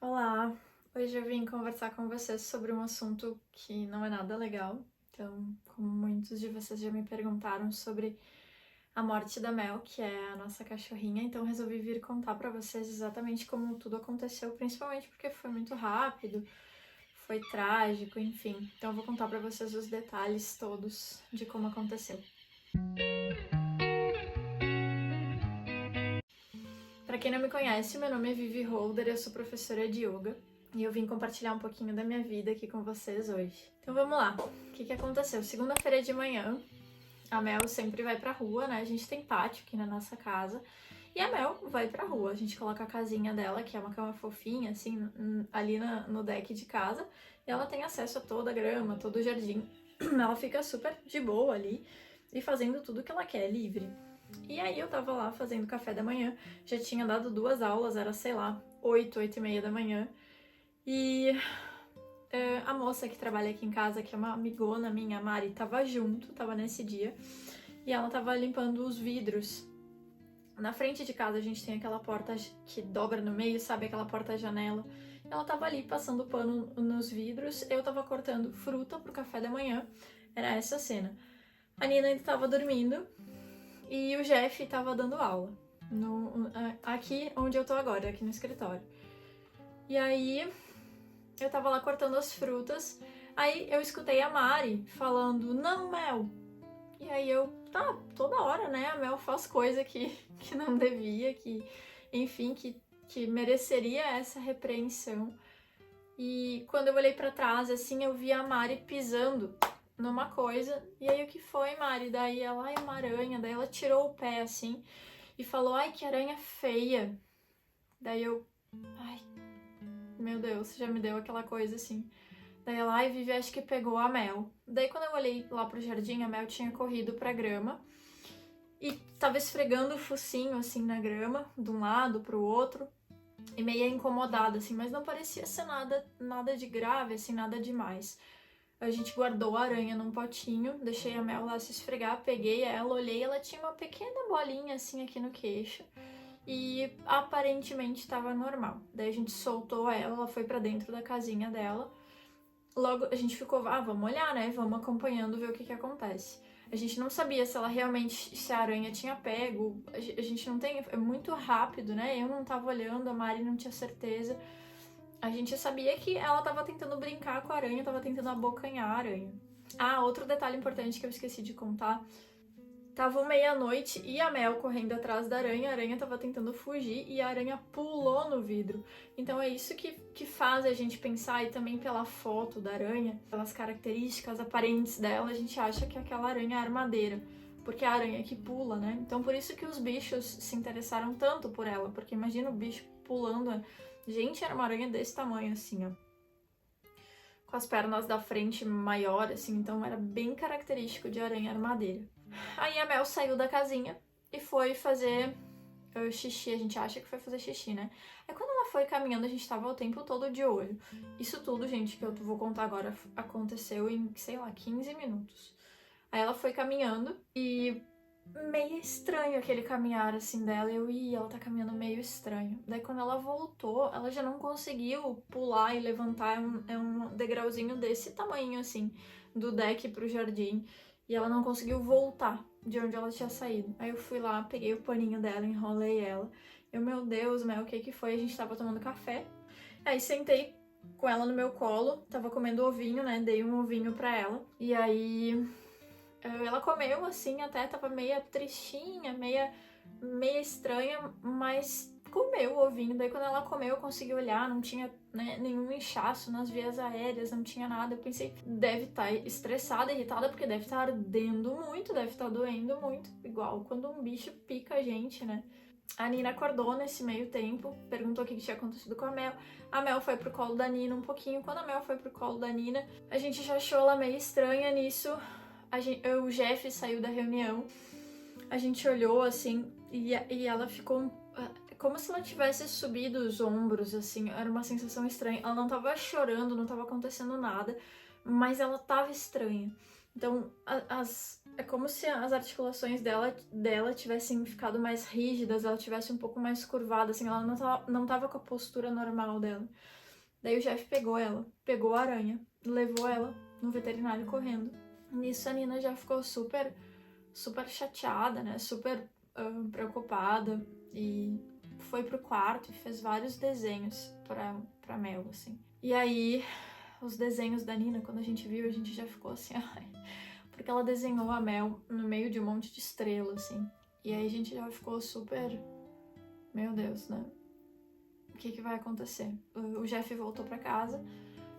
Olá! Hoje eu vim conversar com vocês sobre um assunto que não é nada legal. Então, como muitos de vocês já me perguntaram sobre a morte da Mel, que é a nossa cachorrinha, então resolvi vir contar pra vocês exatamente como tudo aconteceu, principalmente porque foi muito rápido, foi trágico, enfim. Então eu vou contar pra vocês os detalhes todos de como aconteceu. Para quem não me conhece, meu nome é Vivi Holder, eu sou professora de yoga e eu vim compartilhar um pouquinho da minha vida aqui com vocês hoje. Então vamos lá, o que aconteceu? Segunda-feira de manhã, a Mel sempre vai pra rua, né? A gente tem pátio aqui na nossa casa e a Mel vai pra rua. A gente coloca a casinha dela, que é uma cama fofinha, assim, ali no deck de casa, e ela tem acesso a toda a grama, todo o jardim. Ela fica super de boa ali e fazendo tudo que ela quer, livre. E aí eu tava lá fazendo café da manhã, já tinha dado 2 aulas, era, sei lá, 8h30 da manhã. E a moça que trabalha aqui em casa, que é uma amigona minha, a Mari, tava junto, tava nesse dia. E ela tava limpando os vidros. Na frente de casa a gente tem aquela porta que dobra no meio, sabe? Aquela porta-janela. Ela tava ali passando pano nos vidros, eu tava cortando fruta pro café da manhã. Era essa a cena. A Nina ainda tava dormindo e o Jeff tava dando aula. Aqui onde eu tô agora, aqui no escritório. E aí eu tava lá cortando as frutas, aí eu escutei a Mari falando, não, Mel. E aí eu, tá, toda hora, né, a Mel faz coisa que não devia, enfim, que mereceria essa repreensão. E quando eu olhei pra trás, assim, eu vi a Mari pisando numa coisa, e aí o que foi, Mari? Daí ela, ai, uma aranha, daí ela tirou o pé, assim, e falou, ai, que aranha feia. Daí eu, ai, meu Deus, já me deu aquela coisa assim. Daí ela, ai, Vivi, acho que pegou a Mel. Daí quando eu olhei lá pro jardim, a Mel tinha corrido pra grama e tava esfregando o focinho assim na grama, de um lado pro outro, e meio incomodada assim, mas não parecia ser nada de grave, assim, nada demais. A gente guardou a aranha num potinho, deixei a Mel lá se esfregar, peguei ela, olhei, ela tinha uma pequena bolinha assim aqui no queixo. E aparentemente estava normal. Daí a gente soltou ela foi para dentro da casinha dela. Logo a gente ficou, vamos olhar, né? Vamos acompanhando, ver o que acontece. A gente não sabia se ela realmente, se a aranha tinha pego. A gente não tem, é muito rápido, né? Eu não tava olhando, a Mari não tinha certeza. A gente sabia que ela tava tentando brincar com a aranha, tava tentando abocanhar a aranha. Ah, outro detalhe importante que eu esqueci de contar. Tava meia-noite e a Mel correndo atrás da aranha, a aranha tava tentando fugir e a aranha pulou no vidro. Então é isso que faz a gente pensar, e também pela foto da aranha, pelas características aparentes dela, a gente acha que aquela aranha é armadeira, porque é a aranha que pula, né? Então por isso que os bichos se interessaram tanto por ela, porque imagina o bicho pulando. Gente, era uma aranha desse tamanho assim, ó, com as pernas da frente maior, assim, então era bem característico de aranha armadeira. Aí a Mel saiu da casinha e foi fazer xixi, a gente acha que foi fazer xixi, né? Aí quando ela foi caminhando, a gente tava o tempo todo de olho. Isso tudo, gente, que eu vou contar agora, aconteceu em, sei lá, 15 minutos. Aí ela foi caminhando e meio estranho aquele caminhar assim dela. Ela tá caminhando meio estranho. Daí quando ela voltou, ela já não conseguiu pular e levantar. É um degrauzinho desse tamanho assim, do deck pro jardim. E ela não conseguiu voltar de onde ela tinha saído. Aí eu fui lá, peguei o paninho dela, enrolei ela. Meu Deus, Mel, o que foi? A gente tava tomando café. Aí sentei com ela no meu colo, tava comendo ovinho, né? Dei um ovinho pra ela. E aí ela comeu assim, até tava meia tristinha, meia estranha, mas comeu o ovinho. Daí quando ela comeu, eu consegui olhar, não tinha, né, nenhum inchaço nas vias aéreas, não tinha nada. Eu pensei, deve estar estressada, irritada, porque deve estar ardendo muito, deve estar doendo muito. Igual quando um bicho pica a gente, né? A Nina acordou nesse meio tempo, perguntou o que tinha acontecido com a Mel. A Mel foi pro colo da Nina um pouquinho. Quando a Mel foi pro colo da Nina, a gente já achou ela meio estranha nisso. O Jeff saiu da reunião, a gente olhou assim e ela ficou como se ela tivesse subido os ombros, assim, era uma sensação estranha. Ela não tava chorando, não tava acontecendo nada, mas ela tava estranha. Então É como se as articulações dela tivessem ficado mais rígidas, ela tivesse um pouco mais curvada, assim, ela não tava com a postura normal dela. Daí o Jeff pegou a aranha, levou ela no veterinário correndo. Nisso a Nina já ficou super chateada, né? Super preocupada e foi pro quarto e fez vários desenhos pra Mel, assim. E aí, os desenhos da Nina, quando a gente viu, a gente já ficou assim, ai, porque ela desenhou a Mel no meio de um monte de estrela, assim. E aí a gente já ficou super, meu Deus, né? O que vai acontecer? O Jeff voltou pra casa,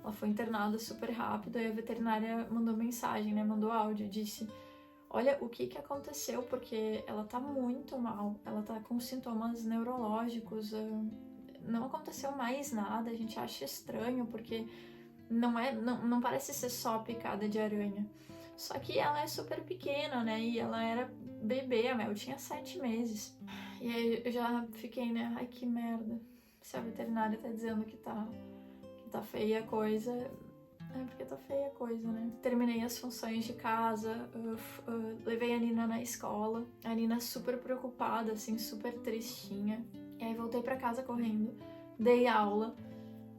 ela foi internada super rápido, e a veterinária mandou mensagem, né? Mandou áudio, disse: olha, o que aconteceu, porque ela tá muito mal, ela tá com sintomas neurológicos, não aconteceu mais nada, a gente acha estranho, porque não parece ser só picada de aranha. Só que ela é super pequena, né, e ela era bebê, a Mel tinha 7 meses. E aí eu já fiquei, né, ai que merda, se a veterinária tá dizendo que tá feia a coisa, é porque tá feia a coisa, né? Terminei as funções de casa, levei a Nina na escola. A Nina super preocupada, assim, super tristinha. E aí voltei pra casa correndo, dei aula.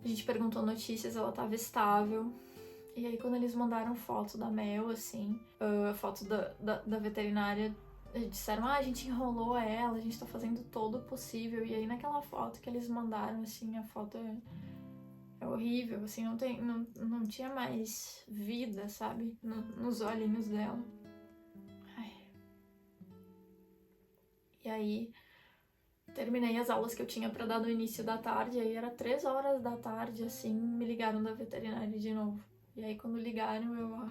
A gente perguntou notícias, ela tava estável. E aí quando eles mandaram foto da Mel, assim, a foto da veterinária, disseram, a gente enrolou ela, a gente tá fazendo todo o possível. E aí naquela foto que eles mandaram, assim, a foto é horrível, assim, não tinha mais vida, sabe? Nos olhinhos dela. Ai. E aí, terminei as aulas que eu tinha pra dar no início da tarde, aí era 3 horas da tarde, assim, me ligaram da veterinária de novo. E aí, quando ligaram,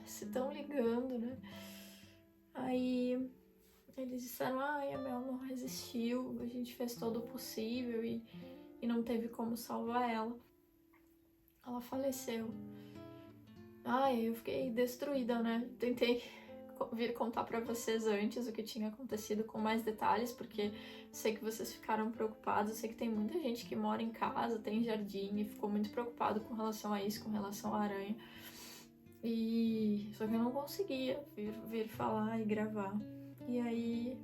se estão ligando, né? Aí, eles disseram, a Mel não resistiu, a gente fez todo o possível e não teve como salvar ela. Ela faleceu. Ai, eu fiquei destruída, né? Tentei vir contar pra vocês antes o que tinha acontecido com mais detalhes, porque sei que vocês ficaram preocupados, sei que tem muita gente que mora em casa, tem jardim e ficou muito preocupado com relação a isso, com relação à aranha. E só que eu não conseguia vir falar e gravar. E aí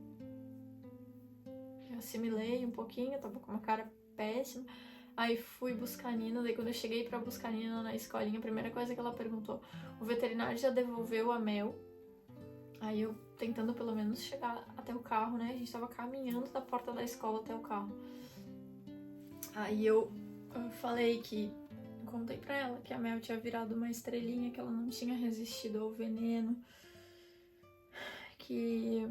eu assimilei um pouquinho, tava com uma cara péssima. Aí fui buscar a Nina, daí quando eu cheguei pra buscar a Nina na escolinha, a primeira coisa que ela perguntou, o veterinário já devolveu a Mel? Aí eu tentando pelo menos chegar até o carro, né? A gente tava caminhando da porta da escola até o carro. Aí eu falei contei pra ela que a Mel tinha virado uma estrelinha, que ela não tinha resistido ao veneno, que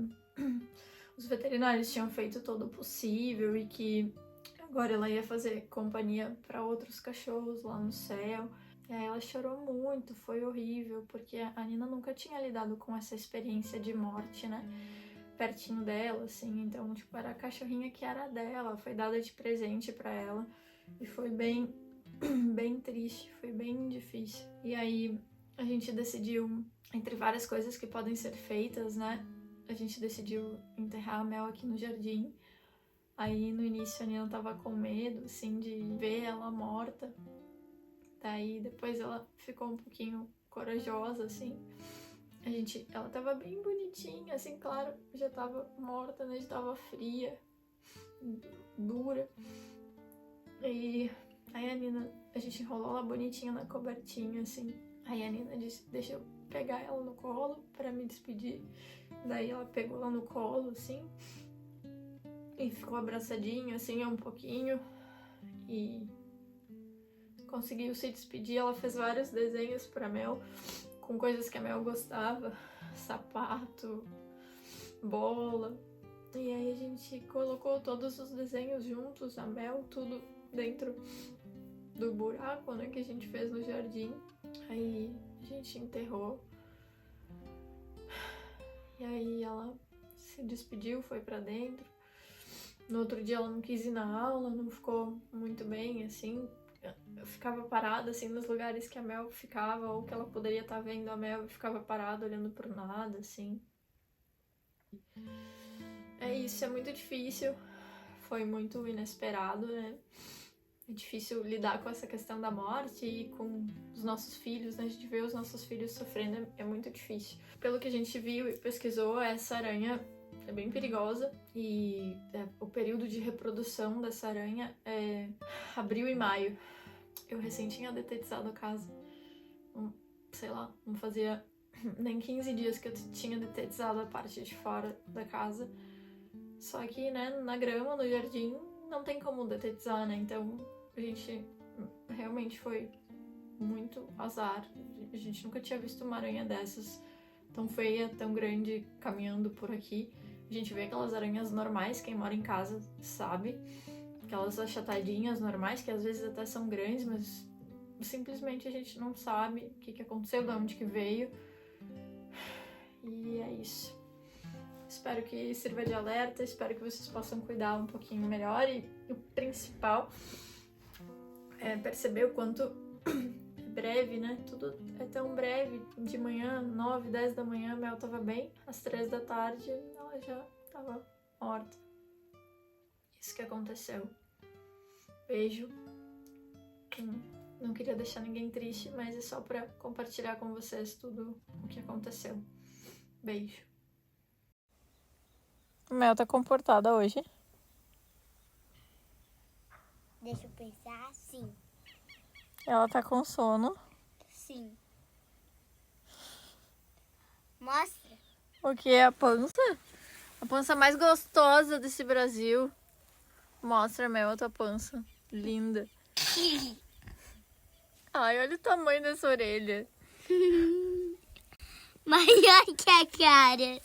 os veterinários tinham feito todo o possível e que agora ela ia fazer companhia para outros cachorros lá no céu. E aí ela chorou muito, foi horrível, porque a Nina nunca tinha lidado com essa experiência de morte, né? Pertinho dela, assim. Então, tipo, era a cachorrinha que era dela, foi dada de presente para ela. E foi bem triste, foi bem difícil. E aí a gente decidiu, entre várias coisas que podem ser feitas, né? A gente decidiu enterrar a Mel aqui no jardim. Aí no início a Nina tava com medo, assim, de ver ela morta. Daí depois ela ficou um pouquinho corajosa, assim. Ela tava bem bonitinha, assim, claro, já tava morta, né? Já tava fria, dura. E aí a gente enrolou ela bonitinha na cobertinha, assim. Aí a Nina disse, deixa eu pegar ela no colo pra me despedir. Daí ela pegou ela no colo, assim, e ficou abraçadinha, assim, um pouquinho. E conseguiu se despedir. Ela fez vários desenhos pra Mel, com coisas que a Mel gostava. Sapato, bola. E aí a gente colocou todos os desenhos juntos, a Mel, tudo dentro do buraco, né, que a gente fez no jardim. Aí a gente enterrou. E aí ela se despediu, foi pra dentro. No outro dia ela não quis ir na aula, não ficou muito bem, assim. Eu ficava parada, assim, nos lugares que a Mel ficava, ou que ela poderia estar vendo a Mel, e ficava parada, olhando pro nada, assim. É isso, é muito difícil. Foi muito inesperado, né? É difícil lidar com essa questão da morte e com os nossos filhos, né? A gente vê os nossos filhos sofrendo, é muito difícil. Pelo que a gente viu e pesquisou, essa aranha é bem perigosa e o período de reprodução dessa aranha é abril e maio. Eu recém tinha detetizado a casa. Sei lá, não fazia nem 15 dias que eu tinha detetizado a parte de fora da casa. Só que, né, na grama, no jardim, não tem como detetizar, né? Então, a gente realmente foi muito azar. A gente nunca tinha visto uma aranha dessas tão feia, tão grande, caminhando por aqui. A gente vê aquelas aranhas normais, quem mora em casa sabe. Aquelas achatadinhas normais, que às vezes até são grandes, mas simplesmente a gente não sabe o que aconteceu, de onde que veio. E é isso. Espero que sirva de alerta, espero que vocês possam cuidar um pouquinho melhor. E o principal é perceber o quanto é breve, né? Tudo é tão breve. De manhã, 9, 10 da manhã, a Mel tava bem. Às 3 da tarde, ela já tava morta. Isso que aconteceu. Beijo. Não queria deixar ninguém triste, mas é só pra compartilhar com vocês tudo o que aconteceu. Beijo. A Mel tá comportada hoje? Deixa eu pensar, sim. Ela tá com sono. Sim. Mostra. O que é a pança? A pança mais gostosa desse Brasil. Mostra, Mel, a tua pança. Linda. Ai, olha o tamanho dessa orelha. Maior que a cara.